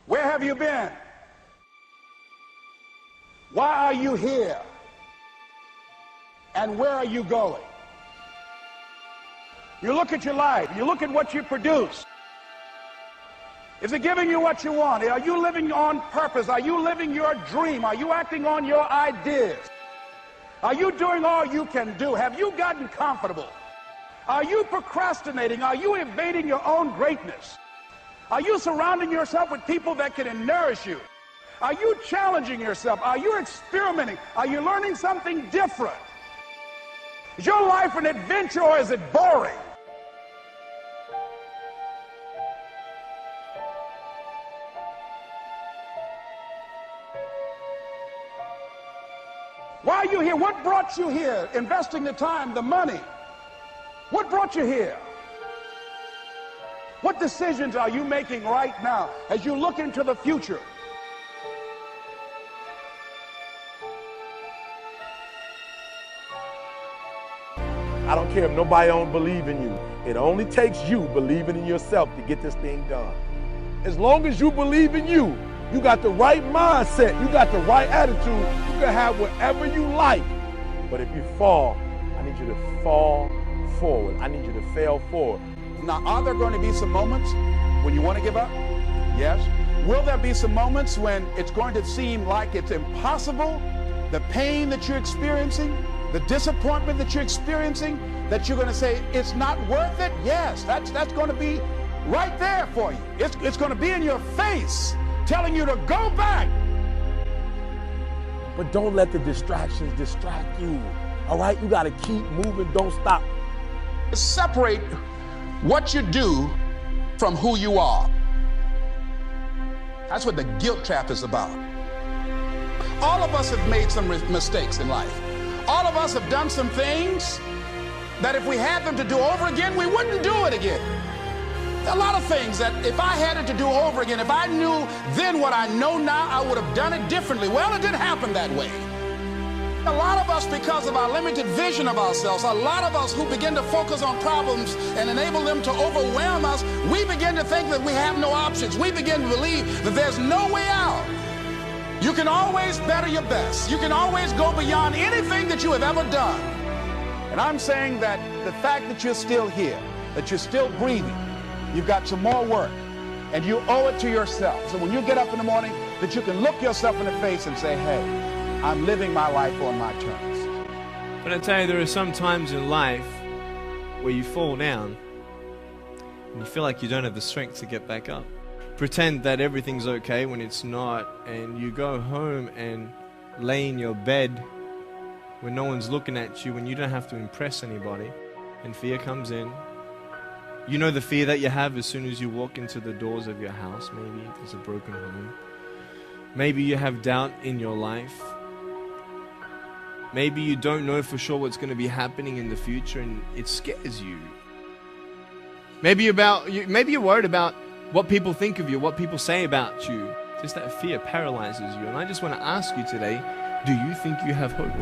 Where have you been? Why are you here? And where are you going? You look at your life. You look at what you produce. Is it giving you what you want? Are you living on purpose? Are you living your dream? Are you acting on your ideas? Are you doing all you can do? Have you gotten comfortable? Are you procrastinating? Are you evading your own greatness? Are you surrounding yourself with people that can nourish you? Are you challenging yourself? Are you experimenting? Are you learning something different? Is your life an adventure or is it boring? Why are you here? What brought you here? Investing the time, the money. What brought you here? What decisions are you making right now as you look into the future? I don't care if nobody don't believe in you. It only takes you believing in yourself to get this thing done. As long as you believe in you, you got the right mindset, you got the right attitude, you can have whatever you like. But if you fall, I need you to fall forward. I need you to fail forward. Now, are there going to be some moments when you want to give up? Yes. Will there be some moments when it's going to seem like it's impossible? The pain that you're experiencing, the disappointment that you're experiencing, that you're going to say, it's not worth it? Yes, that's going to be right there for you. It's going to be in your face, telling you to go back. But don't let the distractions distract you. All right? You got to keep moving. Don't stop. Separate what you do from who you are. That's what the guilt trap is about. All of us have made some mistakes in life. All of us have done some things that if we had them to do over again, we wouldn't do it again. There are a lot of things that if I had it to do over again, if I knew then what I know now, I would have done it differently. Well, it didn't happen that way. A lot of us, because of our limited vision of ourselves, a lot of us who begin to focus on problems and enable them to overwhelm us, we begin to think that we have no options. We begin to believe that there's no way out. You can always better your best. You can always go beyond anything that you have ever done. And I'm saying that the fact that you're still here, that you're still breathing, you've got some more work, and you owe it to yourself. So when you get up in the morning, that you can look yourself in the face and say, hey, I'm living my life on my terms. But I tell you, there are some times in life where you fall down and you feel like you don't have the strength to get back up. Pretend that everything's okay when it's not, and you go home and lay in your bed when no one's looking at you, when you don't have to impress anybody, and fear comes in. You know the fear that you have as soon as you walk into the doors of your house. Maybe there's a broken home. Maybe you have doubt in your life. Maybe you don't know for sure what's going to be happening in the future and it scares you. Maybe you're worried about what people think of you, what people say about you. Just that fear paralyzes you. And I just want to ask you today, do you think you have hope?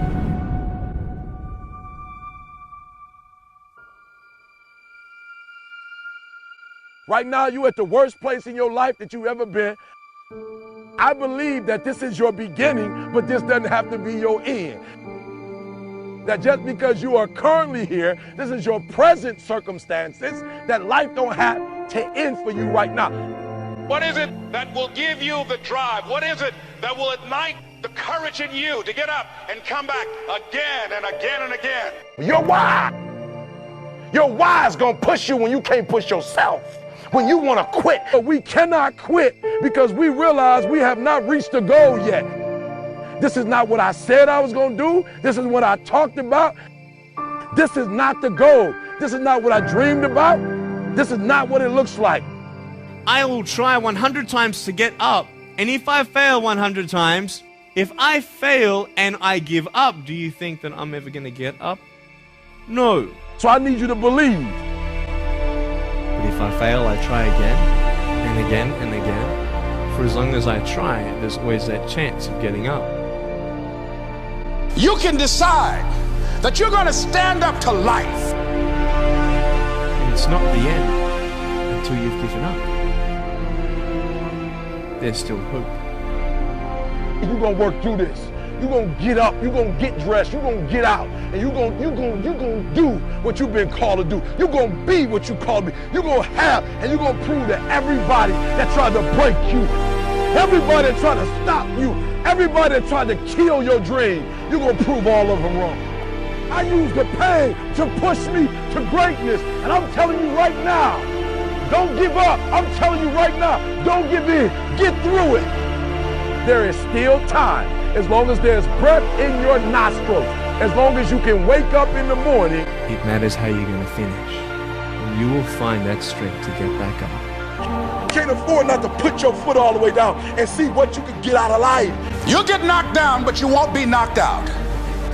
Right now, you're at the worst place in your life that you've ever been. I believe that this is your beginning, but this doesn't have to be your end. That just because you are currently here, this is your present circumstances, that life don't have to end for you right now. What is it that will give you the drive? What is it that will ignite the courage in you to get up and come back again and again and again? Your why. Your why is gonna push you when you can't push yourself. When you want to quit. But we cannot quit because we realize we have not reached the goal yet. This is not what I said I was going to do. This is what I talked about. This is not the goal. This is not what I dreamed about. This is not what it looks like. I will try 100 times to get up. And if I fail 100 times, if I fail and I give up, do you think that I'm ever going to get up? No. So I need you to believe. But if I fail, I try again and again and again. For as long as I try, there's always that chance of getting up. You can decide that you're going to stand up to life. And it's not the end until you've given up. there's still hope. You're gonna work through this. You're gonna get up, you're gonna get dressed, you're gonna get out, and you're gonna do what you've been called to do. You're gonna be what you called to be. You're gonna have, and you're gonna prove to everybody that tried to break you, everybody that tried to stop you, everybody that tried to kill your dream, you're gonna prove all of them wrong. I use the pain to push me to greatness, and I'm telling you right now, don't give up. I'm telling you right now, don't give in. Get through it. There is still time. As long as there's breath in your nostrils, as long as you can wake up in the morning. It matters how you're going to finish. And you will find that strength to get back up. You can't afford not to put your foot all the way down and see what you can get out of life. You'll get knocked down, but you won't be knocked out.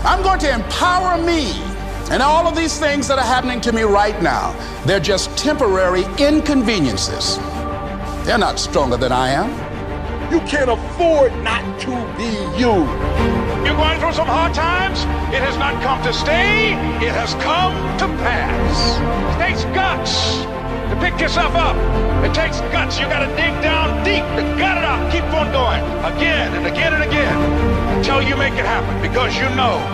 I'm going to empower me. And all of these things that are happening to me right now, they're just temporary inconveniences. They're not stronger than I am. You can't afford not to be you. You're going through some hard times. It has not come to stay. It has come to pass. It takes guts to pick yourself up. It takes guts. You got to dig down deep to gut it out. Keep on going again and again and again until you make it happen, because you know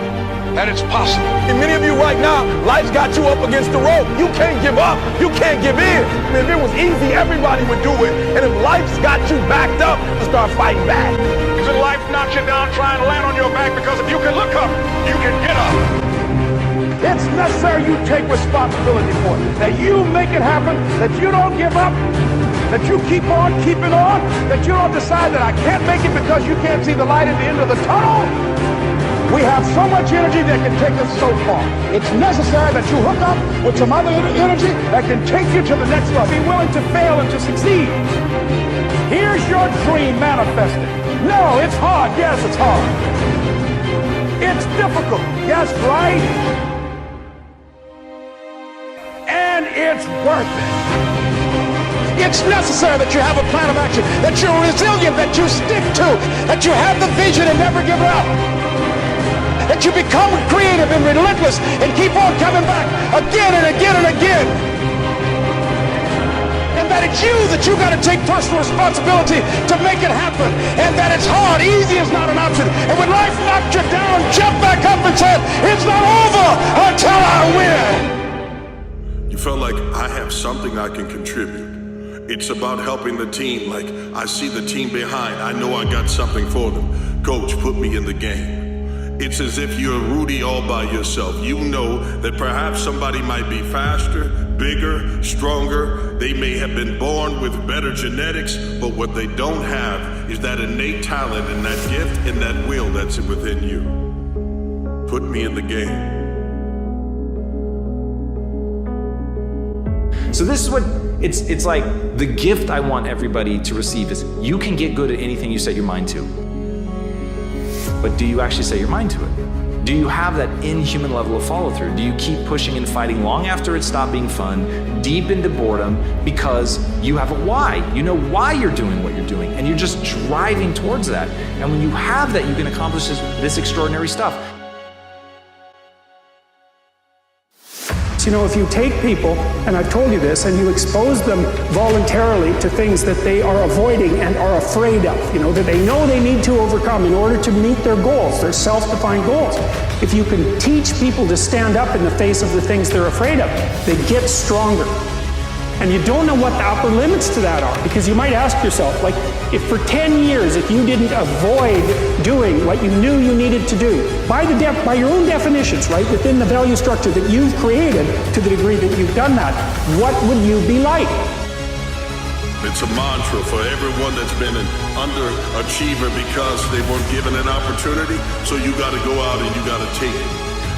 that it's possible. And many of you right now, life's got you up against the rope. You can't give up. You can't give in. I mean, if it was easy, everybody would do it. And if life's got you backed up, start fighting back. Because life knocks you down trying to land on your back, because if you can look up, you can get up. It's necessary you take responsibility for it, that you make it happen, that you don't give up, that you keep on keeping on, that you don't decide that I can't make it because you can't see the light at the end of the tunnel. We have so much energy that can take us so far. It's necessary that you hook up with some other energy that can take you to the next level. Be willing to fail and to succeed. Here's your dream manifested. No, it's hard. Yes, it's hard. It's difficult. Yes, right? And it's worth it. It's necessary that you have a plan of action, that you're resilient, that you stick to, that you have the vision and never give up, that you become creative and relentless and keep on coming back again and again and again. And that it's you that you got to take personal responsibility to make it happen. And that it's hard. Easy is not an option. And when life knocks you down, jump back up and say, it's not over until I win. You felt like I have something I can contribute. It's about helping the team. Like, I see the team behind. I know I got something for them. Coach, put me in the game. It's as if you're Rudy all by yourself. You know that perhaps somebody might be faster, bigger, stronger. They may have been born with better genetics, but what they don't have is that innate talent and that gift and that will that's within you. Put me in the game. So this is what it's like. The gift I want everybody to receive is you can get good at anything you set your mind to. But do you actually set your mind to it? Do you have that inhuman level of follow through? Do you keep pushing and fighting long after it stopped being fun, deep into boredom, because you have a why? You know why you're doing what you're doing, and you're just driving towards that. And when you have that, you can accomplish this extraordinary stuff. You know, if you take people, and I've told you this, and you expose them voluntarily to things that they are avoiding and are afraid of, you know, that they know they need to overcome in order to meet their goals, their self-defined goals. If you can teach people to stand up in the face of the things they're afraid of, they get stronger. And you don't know what the upper limits to that are, because you might ask yourself, like, if for 10 years, if you didn't avoid doing what you knew you needed to do, by your own definitions, right, within the value structure that you've created, to the degree that you've done that, what would you be like? It's a mantra for everyone that's been an underachiever because they weren't given an opportunity. So you got to go out and you got to take it.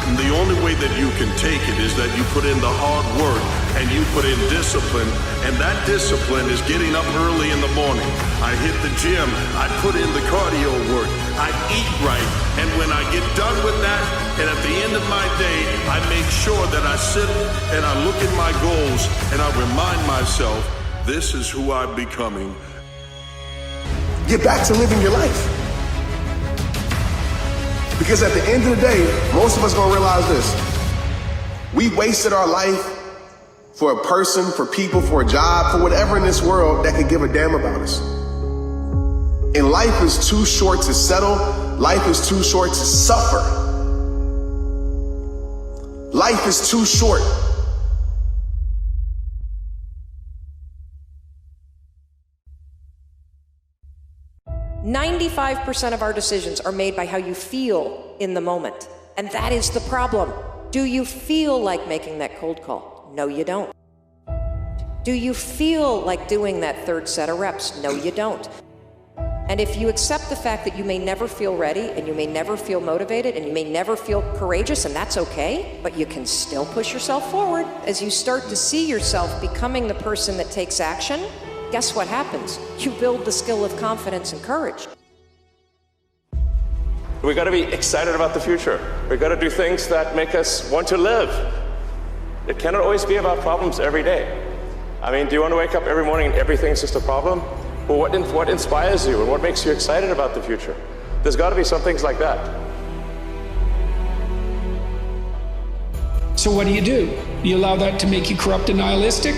And the only way that you can take it is that you put in the hard work and you put in discipline. And that discipline is getting up early in the morning. I hit the gym. I put in the cardio work. I eat right. And when I get done with that, and at the end of my day, I make sure that I sit and I look at my goals and I remind myself, this is who I'm becoming. Get back to living your life. Because at the end of the day, most of us gonna realize this. We wasted our life for a person, for people, for a job, for whatever in this world that could give a damn about us. And life is too short to settle. Life is too short to suffer. Life is too short. "95% of our decisions are made by how you feel in the moment. And that is the problem. Do you feel like making that cold call? No, you don't. Do you feel like doing that third set of reps? No, you don't. And if you accept the fact that you may never feel ready, and you may never feel motivated, and you may never feel courageous, and that's okay, but you can still push yourself forward. As you start to see yourself becoming the person that takes action, guess what happens? You build the skill of confidence and courage. We got to be excited about the future. We got to do things that make us want to live. It cannot always be about problems every day. I mean, do you want to wake up every morning and everything's just a problem? Well, what inspires you and what makes you excited about the future? There's got to be some things like that. So what do? You allow that to make you corrupt and nihilistic?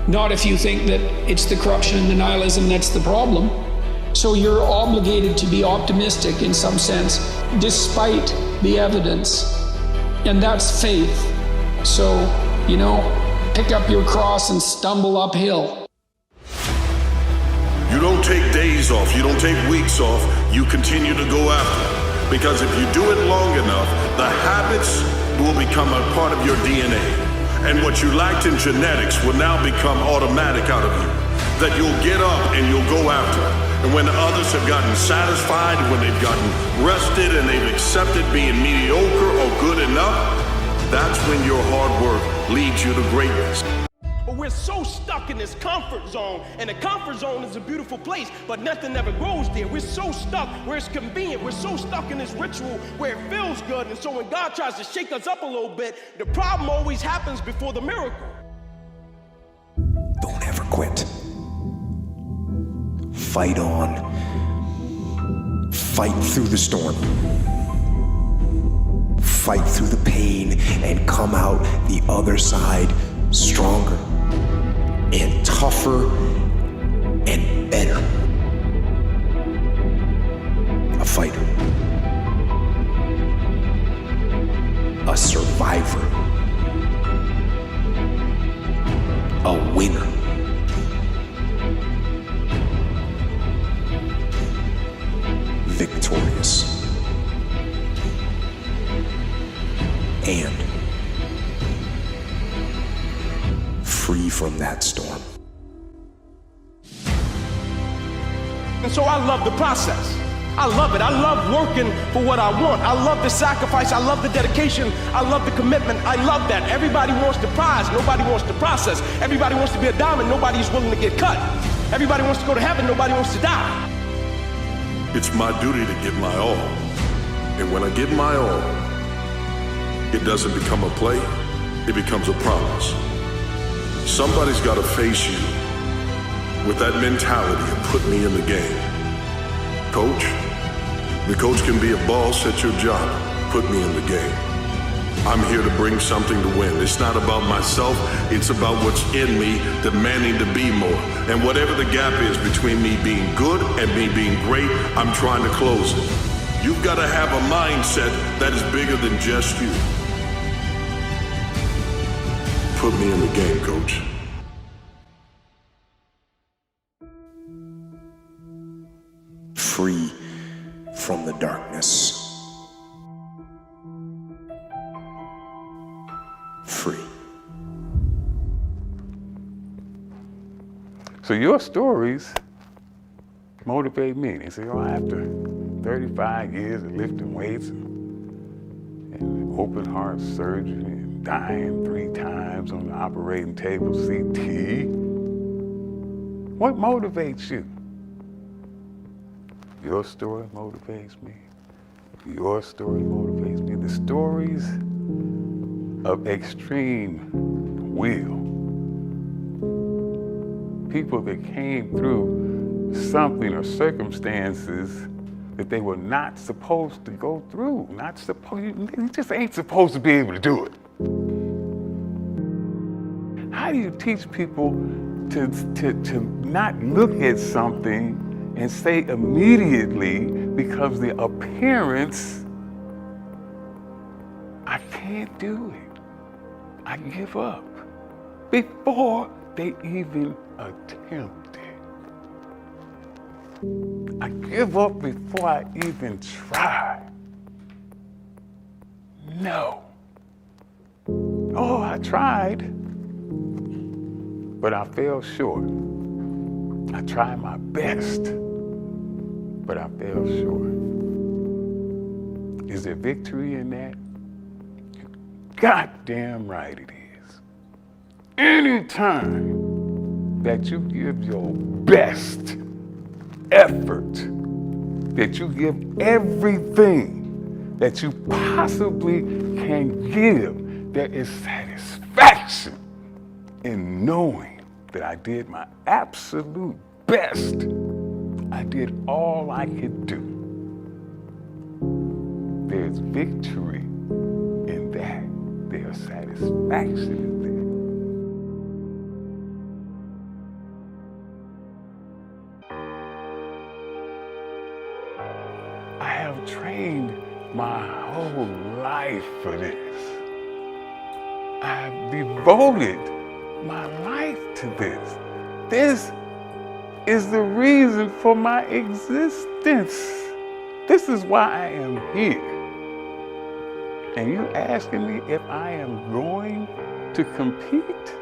Not if you think that it's the corruption and the nihilism that's the problem. So you're obligated to be optimistic in some sense, despite the evidence. And that's faith. So, pick up your cross and stumble uphill. You don't take days off, you don't take weeks off, you continue to go after it. Because if you do it long enough, the habits will become a part of your DNA. And what you lacked in genetics will now become automatic out of you. That you'll get up and you'll go after it. And when others have gotten satisfied, when they've gotten rested and they've accepted being mediocre or good enough, that's when your hard work leads you to greatness. But we're so stuck in this comfort zone, and the comfort zone is a beautiful place, but nothing ever grows there. We're so stuck where it's convenient. We're so stuck in this ritual where it feels good, and so when God tries to shake us up a little bit, the problem always happens before the miracle. Don't ever quit. Fight on. Fight through the storm. Fight through the pain and come out the other side stronger and tougher and better. A fighter. A survivor. A winner. Victorious. And free from that storm. And so I love the process. I love it. I love working for what I want. I love the sacrifice. I love the dedication. I love the commitment. I love that. Everybody wants the prize. Nobody wants the process. Everybody wants to be a diamond. Nobody's willing to get cut. Everybody wants to go to heaven. Nobody wants to die. It's my duty to give my all. And when I give my all, it doesn't become a play, it becomes a promise. Somebody's got to face you with that mentality and put me in the game. Coach, the coach can be a boss at your job. Put me in the game. I'm here to bring something to win. It's not about myself, it's about what's in me, demanding to be more. And whatever the gap is between me being good and me being great, I'm trying to close it. You've got to have a mindset that is bigger than just you. Put me in the game, Coach. Free from the darkness. Free. So your stories motivate me. They say, after 35 years of lifting weights and open heart surgery and dying 3 times on the operating table, CT, what motivates you? Your story motivates me. Your story motivates me. The stories of extreme will. People that came through something or circumstances that they were not supposed to go through. You just ain't supposed to be able to do it. How do you teach people to not look at something and say immediately, because the appearance, I can't do it. I give up before they even attempt it. I give up before I even try. No. Oh, I tried, but I fell short. I tried my best, but I fell short. Is there victory in that? Goddamn right it is. Anytime that you give your best effort, that you give everything that you possibly can give, there is satisfaction in knowing that I did my absolute best. I did all I could do. There's victory in that. There's satisfaction in that. I have trained my whole life for this. I've devoted my life to this. This is the reason for my existence. This is why I am here. And you asking me if I am going to compete?